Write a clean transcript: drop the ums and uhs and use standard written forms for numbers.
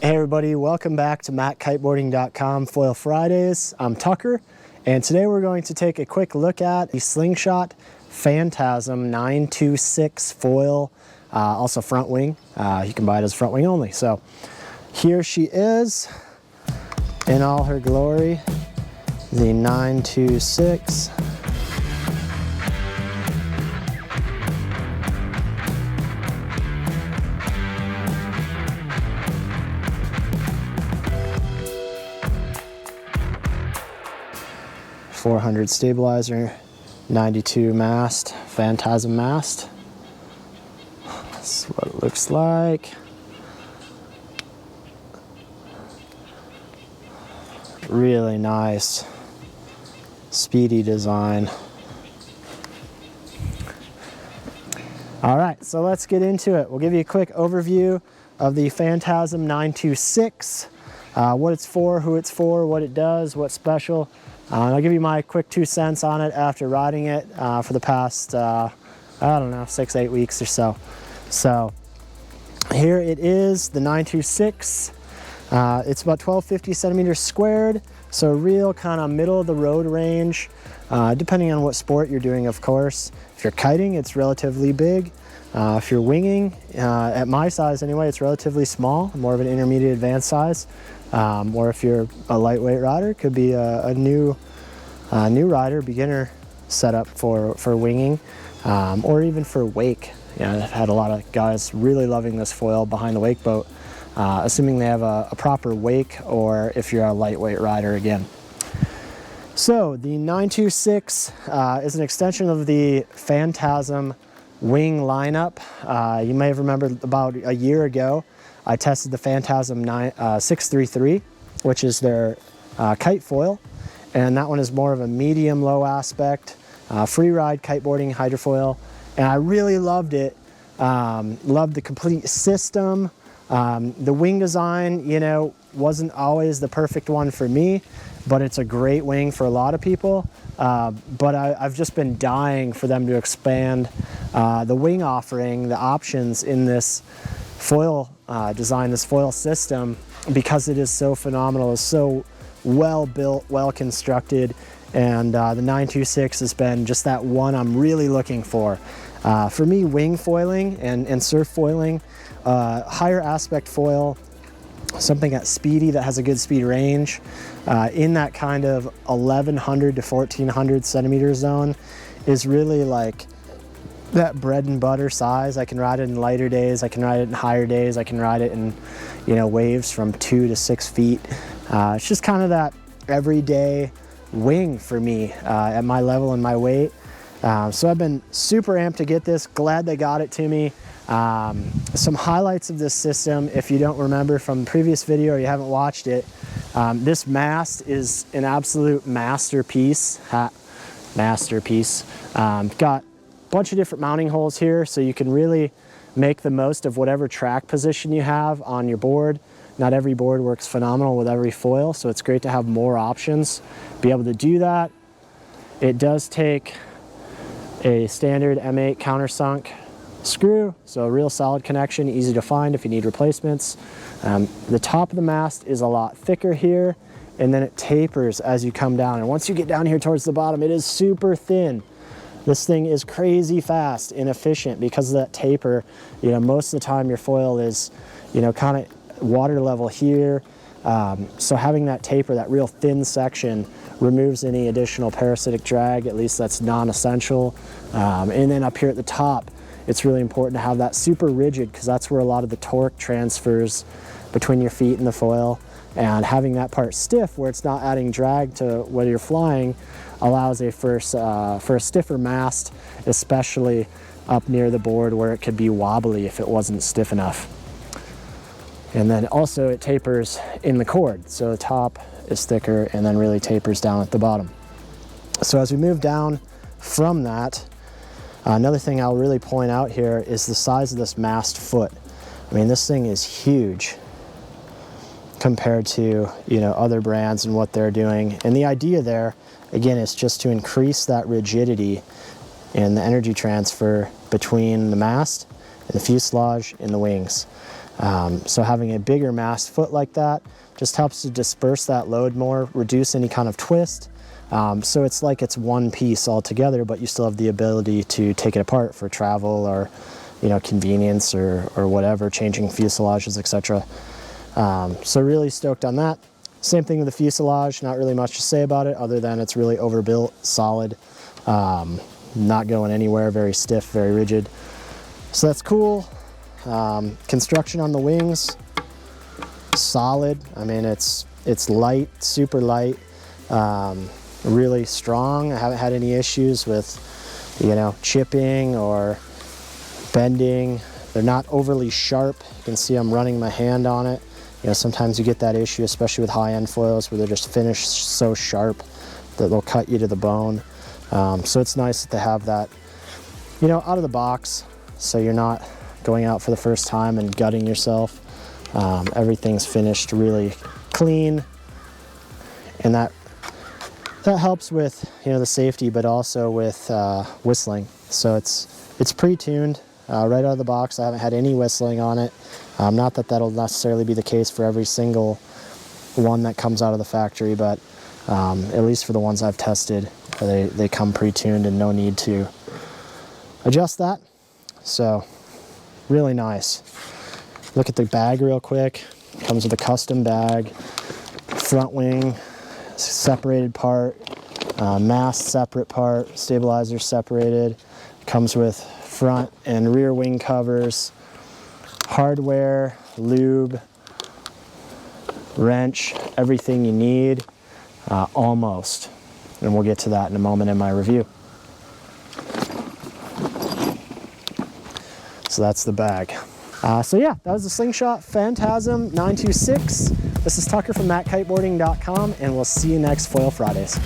Hey everybody, welcome back to MattKiteboarding.com Foil Fridays. I'm Tucker, and today we're going to take a quick look at the Slingshot Phantasm 926 foil, also front wing. You can buy it as front wing only. So here she is in all her glory, the 926. 400 stabilizer, 92 mast, Phantasm mast. That's what it looks like. Really nice, speedy design. All right, so let's get into it. We'll give you a quick overview of the Phantasm 926, what it's for, who it's for, what it does, what's special. I'll give you my quick 2 cents on it after riding it for the past, I don't know, 6-8 weeks or so. So here it is, the 926. It's about 1250 centimeters squared, so real kind of middle of the road range, depending on what sport you're doing, of course. If you're kiting, it's relatively big. If you're winging, at my size anyway, it's relatively small, more of an intermediate advanced size. Or if you're a lightweight rider, it could be a new rider, beginner setup for winging, or even for wake. I've had a lot of guys really loving this foil behind the wake boat, assuming they have a proper wake, or if you're a lightweight rider again. So the 926 is an extension of the Phantasm wing lineup. You may have remembered about a year ago, I tested the Phantasm 633, which is their kite foil, and that one is more of a medium-low aspect, free ride kiteboarding hydrofoil, and I really loved it. Loved the complete system. The wing design, you know, wasn't always the perfect one for me, but it's a great wing for a lot of people. But I've just been dying for them to expand the wing offering, the options in this foil design, this foil system, because it is so phenomenal. It's so well built, well constructed, and the 926 has been just that one I'm really looking for. For me, wing foiling and surf foiling, higher aspect foil, something that's speedy, that has a good speed range, in that kind of 1100 to 1400 centimeter zone is really like that bread and butter size. I can ride it in lighter days, I can ride it in higher days, I can ride it in, you know, waves from 2 to 6 feet. It's just kind of that everyday wing for me at my level and my weight. So I've been super amped to get this, glad they got it to me. Some highlights of this system, if you don't remember from the previous video or you haven't watched it, this mast is an absolute masterpiece. Got bunch of different mounting holes here, so you can really make the most of whatever track position you have on your board. Not every board works phenomenal with every foil, so it's great to have more options, be able to do that. It does take a standard M8 countersunk screw, so a real solid connection, easy to find if you need replacements. The top of the mast is a lot thicker here, and then it tapers as you come down, and once you get down here towards the bottom, it is super thin. This thing is crazy fast and efficient because of that taper. You know, most of the time your foil is, you know, kind of water level here. So having that taper, that real thin section, removes any additional parasitic drag, at least that's non-essential. And then up here at the top, it's really important to have that super rigid, because that's where a lot of the torque transfers between your feet and the foil. And having that part stiff, where it's not adding drag to whether you're flying, allows for a stiffer mast, especially up near the board where it could be wobbly if it wasn't stiff enough. And then also it tapers in the cord, so the top is thicker and then really tapers down at the bottom. So as we move down from that, another thing I'll really point out here is the size of this mast foot. I mean, this thing is huge compared to, you know, other brands and what they're doing. And the idea there, again, is just to increase that rigidity and the energy transfer between the mast and the fuselage and the wings. So having a bigger mast foot like that just helps to disperse that load more, reduce any kind of twist. So it's like it's one piece altogether, but you still have the ability to take it apart for travel or, you know, convenience or whatever, changing fuselages, etc. So really stoked on that. Same thing with the fuselage, not really much to say about it other than it's really overbuilt, solid, not going anywhere, very stiff, very rigid. So that's cool. Construction on the wings, solid. I mean, it's light, super light, really strong. I haven't had any issues with, you know, chipping or bending. They're not overly sharp. You can see I'm running my hand on it. You know, sometimes you get that issue, especially with high-end foils, where they're just finished so sharp that they'll cut you to the bone. So it's nice to have that, you know, out of the box, so you're not going out for the first time and gutting yourself. Everything's finished really clean, and that helps with, you know, the safety, but also with whistling. So it's pre-tuned right out of the box. I haven't had any whistling on it. Not that that'll necessarily be the case for every single one that comes out of the factory, but at least for the ones I've tested, they come pre-tuned and no need to adjust that. So really nice. Look at the bag real quick. Comes with a custom bag, front wing separated part, mast separate part, stabilizer separated. Comes with front and rear wing covers, hardware, lube, wrench, everything you need, almost. And we'll get to that in a moment in my review. So that's the bag. So yeah, that was the Slingshot Phantasm 926. This is Tucker from MattKiteboarding.com, and we'll see you next Foil Fridays.